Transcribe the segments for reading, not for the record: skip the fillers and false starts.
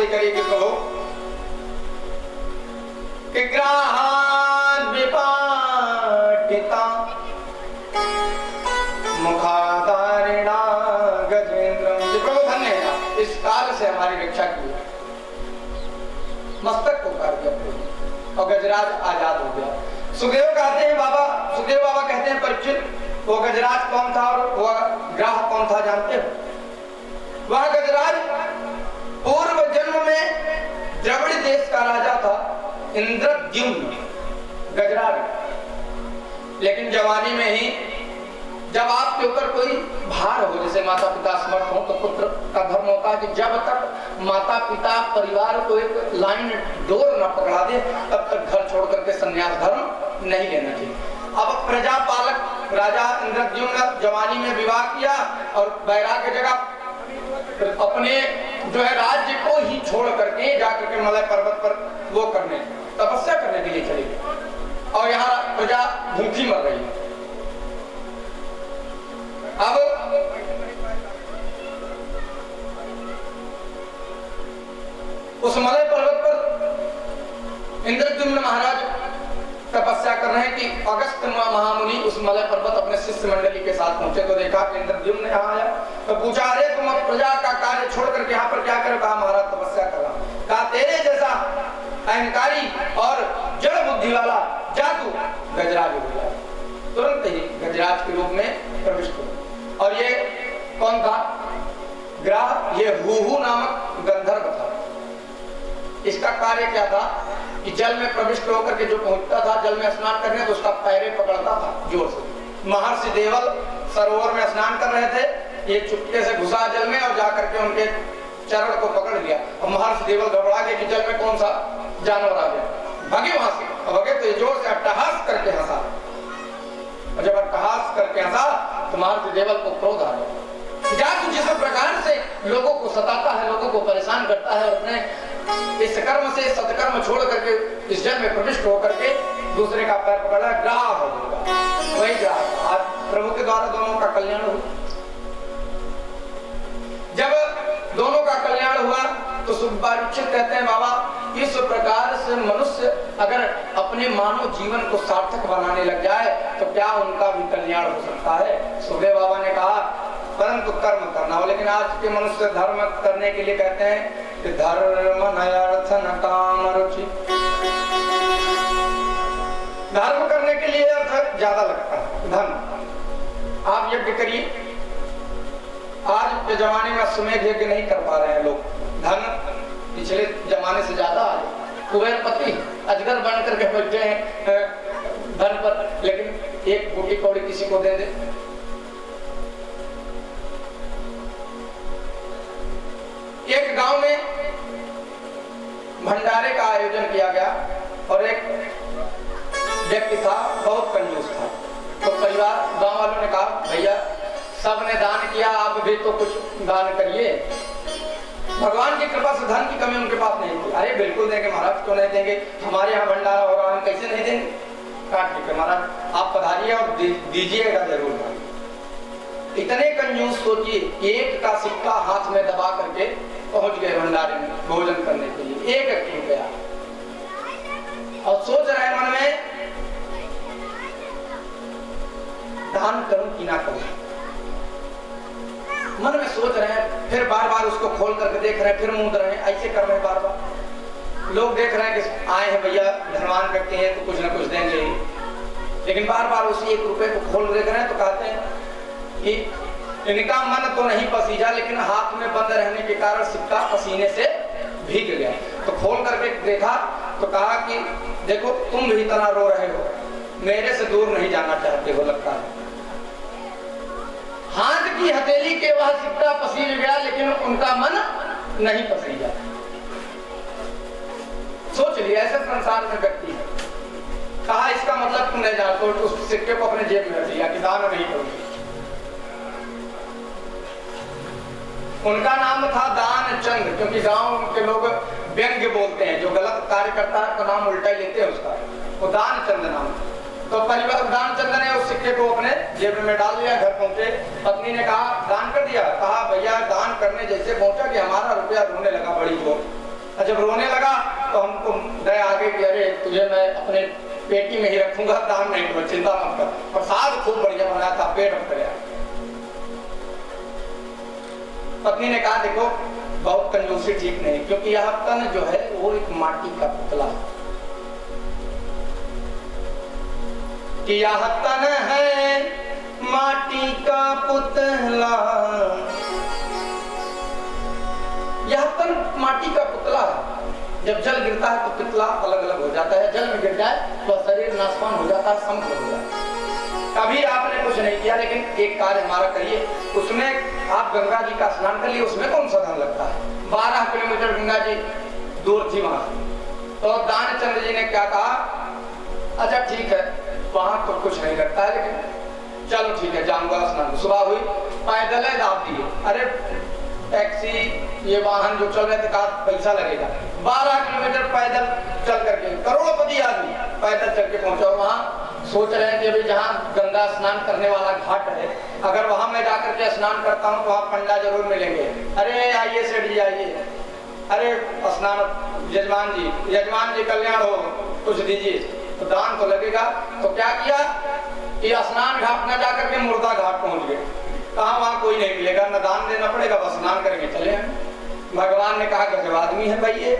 आरती करेगी प्रभु कि ग्राहान विपाटिता मुखाधारिणा गजेंद्रम। प्रभु धन्य है, इस काल से हमारी रक्षा की, मस्तक को काट दिया प्रभु और गजराज आजाद हो गया। सुखदेव कहते हैं बाबा, सुखदेव बाबा कहते हैं परीक्षित, वो गजराज कौन था और वह ग्राह कौन था जानते हो? वह गजराज पूर्व जन्म में द्रविड़ देश का राजा था, इंद्रद्युम्न गजराज। लेकिन जवानी में ही जब आपके ऊपर कोई भार हो, जैसे माता पिता समर्थ हो, तो पुत्र का धर्म होता है कि जब तक माता पिता परिवार को एक लाइन डोर न पकड़ा दे तब तक घर छोड़ करके संन्यास धर्म नहीं लेना चाहिए। अब प्रजापालक राजा इंद्रद्युम्न जवानी में विवाह किया और वैराग्य जगह अपने जो है राज्य को ही छोड़ करके जाकर के मलय पर्वत पर वो करने तपस्या करने के लिए चले गए और यहाँ प्रजा भूखी मर रही है। अब उस मलय पर्वत पर इंद्रद्युम्न महाराज तपस्या कर रहे हैं कि अगस्त महामुनि उस मलय पर्वत अपने शिष्य मंडली के साथ पहुंचे तो देखा कि इंद्रद्युम्न यहाँ आया तो पूछा, अरे तुम अब प्रजा का कार्य छोड़ करके यहाँ पर क्या करो? कहा महाराज तपस्या कर रहा हूं। कहा तेरे जैसा अहंकारी और जड़ बुद्धि वाला जादू गजराज हो गया। तुरंत ही गजराज के रूप में प्रविष्ट हुआ। और ये कौन था? ग्राह, ये हुहू नामक गंधर्व था। इसका कार्य क्या था कि जल में प्रविष्ट होकर के जो पहुंचता था, जल में स्नान करने तो उसका पैरे पकड़ता था जोर से। महर्षि देवल सरोवर में स्नान कर रहे थे, ये चुपके से घुसा जल में और जाकर के उनके चरण को पकड़ लिया और महर्षि देवल घबरा गए कि जल में कौन सा जानवर आ गया, भागे वहां से। भगे तो जोर से अट्टहास करके हंसा और जब अट्टहास करके हंसा तो महर्षि देवल को क्रोध आ गया। जादू जिस प्रकार से लोगों को सताता है, लोगों को परेशान करता है, अपने इस कर्म से सत्कर्म छोड़ करके इस जल में प्रविष्ट होकर के दूसरे का पैर पकड़ा, ग्राह हो जाएगा। वही ग्राह आज प्रभु के द्वारा दोनों का कल्याण हुआ। जब दोनों का कल्याण हुआ तो सुखबारीक्षित कहते हैं बाबा, इस प्रकार से मनुष्य अगर अपने मानव जीवन को सार्थक बनाने लग जाए तो क्या उनका भी कल्याण हो सकता है? सुखदेव बाबा ने कहा परंतु कर्म करना हो। लेकिन आज के मनुष्य धर्म करने के लिए कहते हैं कि धर्म न अर्थ न काम रुचि। धर्म करने के लिए अर्थ ज्यादा लगता है, धन। आप यज्ञ करिए, आज के जमाने में अश्वमेध यज्ञ नहीं कर पा रहे हैं लोग। धन पिछले जमाने से ज्यादा आ गया। कुबेरपति अजगर बन करके बैठे हैं धन पर, लेकिन एक बूटी कौड़ी किसी को दे दे। एक गांव में भंडारे का आयोजन किया गया और एक व्यक्ति था, बहुत कंजूस था। तो परिवार गांव वालों ने कहा भैया सबने दान किया, आप भी तो कुछ दान करिए। भगवान की कृपा से धन की कमी उनके पास नहीं थी। अरे बिल्कुल देंगे महाराज, क्यों नहीं देंगे, हमारे यहाँ भंडारा हो रहा है, हम कैसे नहीं देंगे। काट के महाराज आप पधारिए और दीजिएगा जरूर। इतने कंजूस सोचिए, एक का सिक्का हाथ में दबा करके पहुंच गए भंडारे में भोजन करने के लिए, 1 रुपया। और सोच रहे मन में दान करूं कि ना करूं, मन में सोच रहे हैं। फिर बार बार उसको खोल करके देख रहे हैं, फिर मूंद रहे हैं, ऐसे कर रहे हैं बार बार। लोग देख रहे हैं कि आए हैं भैया धनवान करते हैं तो कुछ ना कुछ देंगे, लेकिन बार बार उसी 1 रुपए को खोल देख रहे हैं। तो कहते हैं कि इनका मन तो नहीं पसीजा, लेकिन हाथ में बंद रहने के कारण सिक्का पसीने से भीग गया। तो खोल करके देखा तो कहा कि देखो तुम भी इतना रो रहे हो, मेरे से दूर नहीं जाना चाहते हो लगता है। हाथ की हथेली के वह सिक्का पसीज गया, लेकिन उनका मन नहीं पसीजा। सोच लिया ऐसे संसार में व्यक्ति है। कहा इसका मतलब तुम नहीं जानते, उस सिक्के को अपने जेब में रख लिया कि दान नहीं करोगे। उनका नाम था दान चंद, क्योंकि गांव के लोग व्यंग्य बोलते हैं, जो गलत कार्य करता है तो नाम उल्टा ही लेते हैं उसका, वो दान चंद नाम। तो परिवार दानचंद ने उस सिक्के को अपने जेब में डाल लिया। घर पहुंचे, पत्नी ने कहा दान कर दिया। कहा भैया दान करने जैसे पहुंचा कि हमारा रुपया रोने लगा बड़ी जोर। और जब रोने लगा तो हमको दया आ गई कि अरे तुझे मैं अपने पेटी में ही रखूंगा, दान नहीं करो, चिंता मत कर। प्रसाद खूब बढ़िया बनाया था, पेट भर गया। पत्नी ने कहा देखो बहुत कंजूसी ठीक नहीं, क्योंकि यह तन जो है वो एक माटी का पुतला है, कि यह तन है माटी का पुतला, यह तन माटी का पुतला है। जब जल गिरता है तो पुतला अलग अलग हो जाता है, जल में गिर जाए तो शरीर नाशवान हो जाता है, समझ हो जाता है। कभी आपने कुछ नहीं किया, लेकिन एक कार्य हमारा करिए, उसमें आप गंगा जी का स्नान कर लिए, उसमें कौन सा धन लगता है? 12 किलोमीटर गंगा जी दूर थी वहां। तो दानचंद्र जी ने क्या कहा, अच्छा ठीक है वहां तो कुछ नहीं लगता है, लेकिन चलो ठीक है जाऊंगा स्नान। सुबह हुई, पैदल है दाब दिए, अरे टैक्सी ये वाहन जो चल रहे थे का पैसा लगेगा। 12 किलोमीटर पैदल चल करके, करोड़पति आदमी पैदल चल के पहुंचा। वहां सोच रहे हैं कि अभी जहाँ गंगा स्नान करने वाला घाट है, अगर वहां मैं जाकर के स्नान करता हूँ तो वहाँ पंडा जरूर मिलेंगे। अरे आइए सेठ जी आइए, अरे स्नान यजमान जी कल्याण हो, कुछ दीजिए। तो दान तो लगेगा। तो क्या किया कि स्नान घाट न जाकर के मुर्दा घाट पहुंच गए। कहा वहां कोई नहीं मिलेगा, न दान देना पड़ेगा, बस स्नान करके चले हैं। भगवान ने कहा गजब आदमी है भाई ये,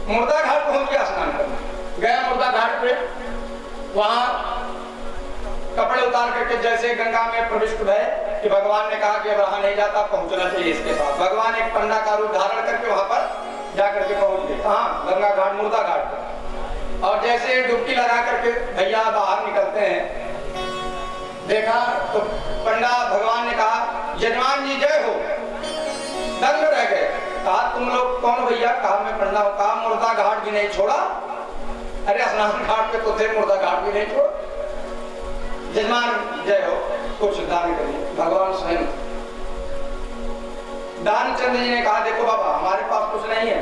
मुर्दा घाट पहुंच गया स्नान करने। गया मुर्दा घाट पे, वहां कपड़े उतार करके जैसे गंगा में प्रविष्ट भय कि भगवान ने कहा कि अब रहा नहीं जाता, पहुंचना चाहिए इसके पास। भगवान एक पंडा का रूप धारण करके वहां पर जाकर के पहुंच गए। कहाँ? गंगा घाट, मुर्दा घाट पर। और जैसे डुबकी लगा करके भैया बाहर निकलते हैं, देखा तो पंडा भगवान ने कहा यजमान जी जय हो, दंग रह गए। कहा तुम लोग कौन भैया? कहा मैं पंडा हूं। कहा मुर्दा घाट भी नहीं छोड़ा? अरे स्नान घाट पे तो थे, मुर्दा घाट भी नहीं छोड़ा। यजमान जय हो, कुछ दान करिए। भगवान स्वयं दानचंद्र जी ने कहा देखो बाबा हमारे पास कुछ नहीं है।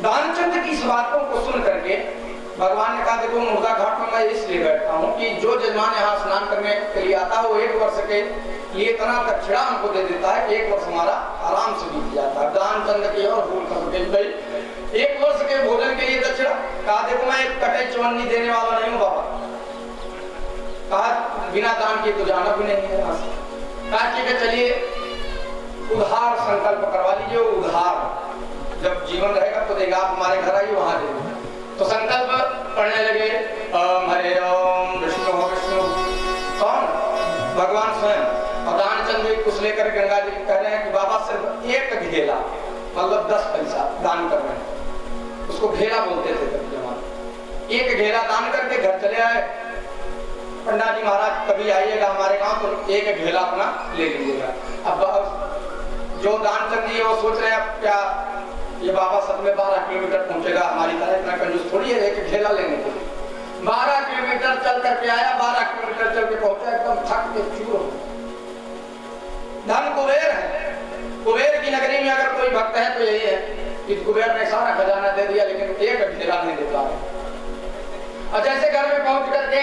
दानचंद्र की इस बातों को सुन करके भगवान ने कहा देखो मुर्दा घाट में मैं इसलिए बैठता हूँ कि जो यजमान यहाँ स्नान करने के लिए आता है वो 1 वर्ष के लिए इतना दक्षिणा हमको दे देता है कि 1 वर्ष हमारा आराम से बीत जाता है। दानचंद्र की और भूल कर भाई 1 वर्ष के भोजन के लिए दक्षिणा। कहा देखो मैं एक कटे चवन्नी देने वाला नहीं हूँ बाबा। कहा बिना दान किए तो जाना भी नहीं है यहाँ से। कहा ठीक है चलिए उधार संकल्प करवा लीजिए। उधार जब जीवन रहेगा तो देगा, आप हमारे घर आइए वहां देंगे। तो संकल्प पढ़ने लगे, ओम हरे ओम विष्णु हो विष्णु। कौन? भगवान स्वयं। और दानचंद्र कुछ लेकर गंगा जी कह रहे हैं कि बाबा सिर्फ 1 घेला मतलब 10 पैसा दान कर रहे हैं, उसको घेला बोलते थे तब जमाने। 1 घेला दान करके घर चले आए। पंडा जी महाराज कभी आइएगा हमारे गांव तो 1 घेला अपना ले लीजिएगा। अब जो दानचंद जी वो सोच रहे हैं क्या ये बाबा सब में 12 किलोमीटर पहुंचेगा, हमारी तरह इतना कंजूस थोड़ी है 1 घेला लेने के लिए। 12 किलोमीटर चल करके आया, 12 किलोमीटर चल के पहुंचा, एकदम थक के चूर हो। धन कुबेर है, कुबेर की नगरी में अगर कोई भक्त है तो यही है कि कुबेर ने सारा खजाना दे दिया लेकिन 1 घेला नहीं दे पा रहे। और जैसे घर में पहुंच करके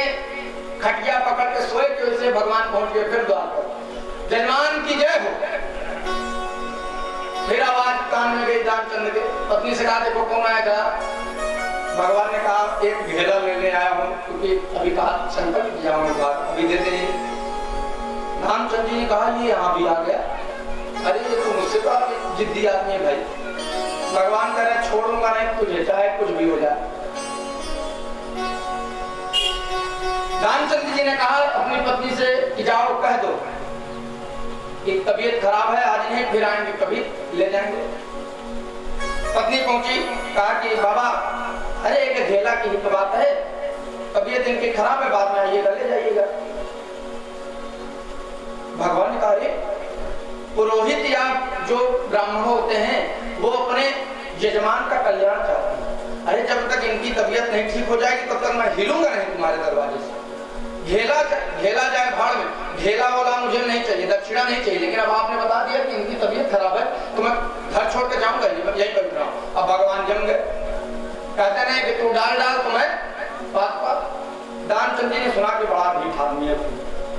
खटिया पकड़ के सोए कि वैसे भगवान पहुंच गए फिर द्वार पर। यजमान की जय हो। फिर आवाज कान में गई दानचंद्र के। पत्नी से कहा देखो कौन आया था? भगवान ने कहा 1 घेला लेने आया हूँ, क्योंकि अभी कहा संकल्प किया हूँ अभी देते ही। दानचंद्र जी ने कहा ये यहाँ भी आ गया। अरे ये तो मुझसे तो जिद्दी आदमी है भाई। भगवान कह रहे छोड़ूंगा नहीं तुझे, चाहे कुछ भी हो जाए। दानचंद्र जी ने कहा अपनी पत्नी से कि जाओ कह दो कि तबीयत खराब है, आज नहीं फिर आएंगे कभी ले जाएंगे। पत्नी पहुंची, कहा कि बाबा अरे 1 घेला की ही तो बात है, तबीयत इनकी खराब है, बाद में आइएगा ले जाइएगा। भगवान ने कहा अरे पुरोहित या जो ब्राह्मण होते हैं वो अपने यजमान का कल्याण चाहते हैं। अरे जब तक इनकी तबीयत नहीं ठीक हो जाएगी तब तक मैं हिलूंगा नहीं तुम्हारे दरवाजे से। घेला जाए भाड़ में, घेला वाला मुझे नहीं चाहिए, दक्षिणा नहीं चाहिए। लेकिन अब आपने बता दिया कि इनकी तबीयत खराब है तो मैं घर छोड़ के जाऊंगा यही बैठ रहा हूँ। अब भगवान जम गए, कहते नहीं कि तू डाल तो मैं बात। दानचंद जी ने सुना कि बड़ा ढीठ आदमी है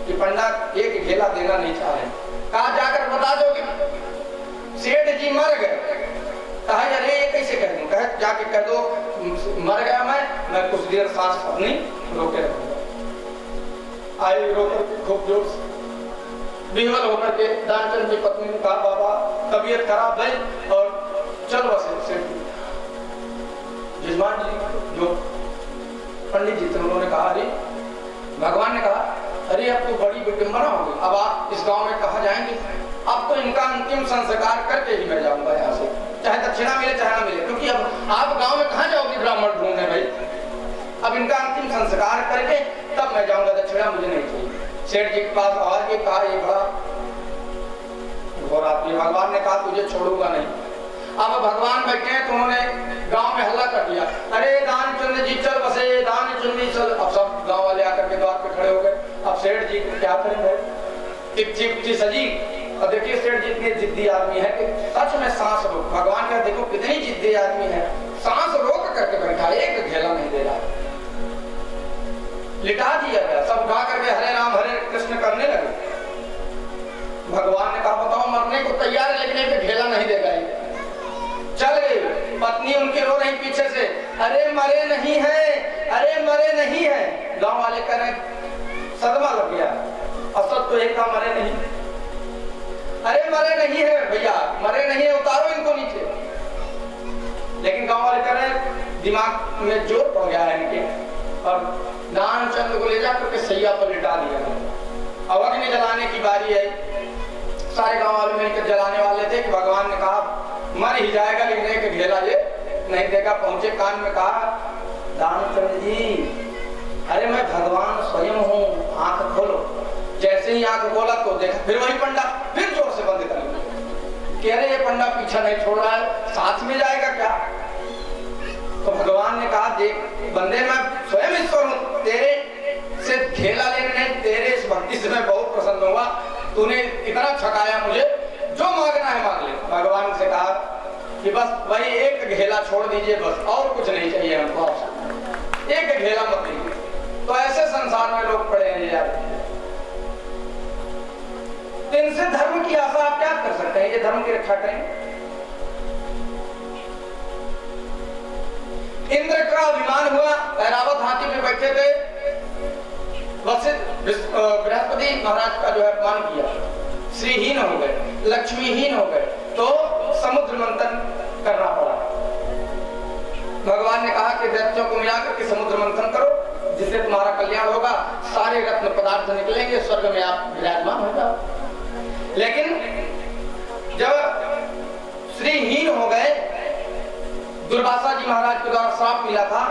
कि पंडा 1 घेला देना नहीं चाह रहे। कहा जाकर बता दो कि सेठ जी मर गए। कहा अरे ये कैसे कह दूं? कहे जाके कह दो मर गया मैं कुछ देर सांस अपनी रोके रखूंगा। आई रोकर खूब जोर से विह्वल होकर के दानचंद की पत्नी ने कहा बाबा तबीयत खराब है और चल बसे जजमान जी जो पंडित जी थे उन्होंने कहा अरे भगवान ने कहा अरे अब तो बड़ी विडंबना होगी, अब आप इस गांव में कहाँ जाएंगे? अब तो इनका अंतिम संस्कार करके ही मैं जाऊंगा यहाँ से, चाहे दक्षिणा मिले चाहे ना मिले, क्योंकि अब आप गांव में कहाँ जाओगे ब्राह्मण ढूंढने भाई? अब इनका अंतिम संस्कार करके तब मैं जाऊंगा, दक्षिणा मुझे नहीं चाहिए। सेठ जी के पास आवाज के कहा ये बड़ा घोर आदमी, भगवान ने कहा तुझे छोड़ूंगा नहीं। अब भगवान बैठे हैं तो उन्होंने गांव में हल्ला कर दिया, अरे दानचंद जी चल बसे, दानचंद जी चल। अब सब गांव वाले आकर के द्वार पे खड़े हो गए। अब सेठ जी को क्या करेंगे? टिप सजी। और देखिए सेठ जी इतने जिद्दी आदमी है कि सच में सांस रोक, भगवान का देखो कितनी जिद्दी आदमी है, सांस रोक करके बैठा, एक घेला नहीं दे रहा। लिटा दिया गया, सब उठा करके हरे राम हरे कृष्ण करने लगे। भगवान ने कहा बताओ मरने को तैयार है लेकिन एक घेला नहीं देगा। चल गई। पत्नी उनकी रो रही पीछे से, अरे मरे नहीं है, अरे मरे नहीं है। गांव वाले कह रहे सदमा लग गया, असद तो एक का मरे नहीं, अरे मरे नहीं है भैया, मरे नहीं है, उतारो इनको नीचे। लेकिन गांव वाले कह रहे दिमाग में जोर पड़ गया है इनके, और दानचंद को ले जाकर के सैया पर लिटा दिया। अब अग्नि जलाने की बारी है, सारे गांव वाले मिलकर जलाने वाले थे कि भगवान ने कहा मर ही जाएगा लेकिन एक घेला ये नहीं देगा। पहुंचे कान में कहा दानचंद जी अरे मैं भगवान स्वयं हूँ, आंख खोलो। जैसे ही आंख खोला तो देखा फिर वही पंडा फिर जोर से बंद कर लिया। कह रहे ये पंडा पीछा नहीं छोड़ रहा है, साथ में जाएगा क्या? तो भगवान ने कहा देख बंदे मैं स्वयं ईश्वर हूँ, तेरे से घेला लेने नहीं, तेरे इस भक्ति से मैं बहुत प्रसन्न हुआ, तूने इतना छकाया मुझे, जो मांगना है मांग ले। भगवान से कहा कि बस वही एक घेला छोड़ दीजिए, बस और कुछ नहीं चाहिए हमको, एक घेला मत दीजिए। तो ऐसे संसार में लोग पड़े हैं यार, इनसे धर्म की आशा आप क्या कर सकते हैं? ये धर्म की रक्षा करें? इंद्र का अभिमान हुआ, ऐरावत हाथी में बैठे थे, बृहस्पति महाराज का जो है अपमान किया, श्रीहीन हो गए, लक्ष्मीहीन हो गए, तो समुद्र मंथन करना पड़ा। भगवान ने कहा कि दैत्यों को मिलाकर के समुद्र मंथन करो, जिससे तुम्हारा कल्याण होगा, सारे रत्न पदार्थ निकलेंगे, स्वर्ग में आप विराजमान हो जाओ। लेकिन जब श्रीहीन हो गए, दुर्वासा जी महाराज के द्वारा श्राप मिला था,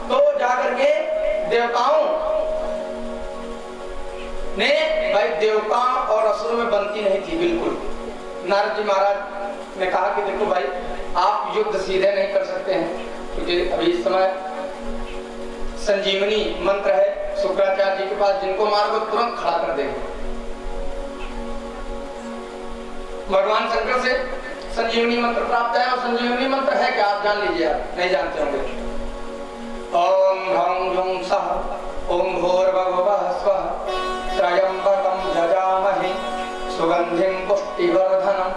तो जाकर के देवताओं ने, भाई देवता और असुर में बनती नहीं थी बिल्कुल। नारद जी महाराज ने कहा कि देखो भाई आप युद्ध सीधे नहीं कर सकते हैं, क्योंकि अभी इस समय संजीवनी मंत्र है शुक्राचार्य जी के पास, जिनको मारोगे तुरंत खड़ा कर देंगे। भगवान शंकर से संजीवनी मंत्र प्राप्त है, और संजीवनी मंत्र है क्या आप जान लीजिए, आप नहीं जानते होंगे। ओम ह्रौं ह्रौं सः ओम भूर्भुवः स्वः त्र्यंबकं यजामहे सुगंधिं पुष्टिवर्धनम्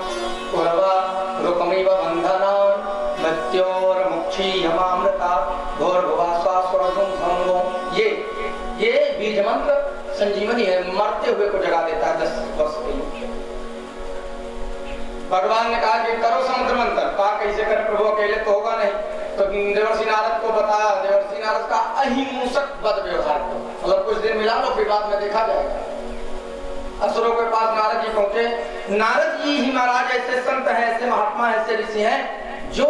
उर्वारुकमिव बन्धनान् मृत्योर्मुक्षीयमामृता भूर्भुवः स्वः स्वरं भंगो। ये बीज मंत्र संजीवनी है, मरते हुए को जगा देता है 10 वर्ष के लिए। भगवान ने कहा कि करो समुद्र मंथन। कहा कैसे करें प्रभु, अकेले तो होगा नहीं। तो देवर्षि नारद को बताया, देवर्षि नारद का अहिंसक बद व्यवहार को, मतलब कुछ दिन मिला लो फिर बाद में देखा जाएगा। असुरों के पास नारद जी पहुंचे। नारद जी ही महाराज ऐसे संत हैं, ऐसे महात्मा, ऐसे ऋषि हैं जो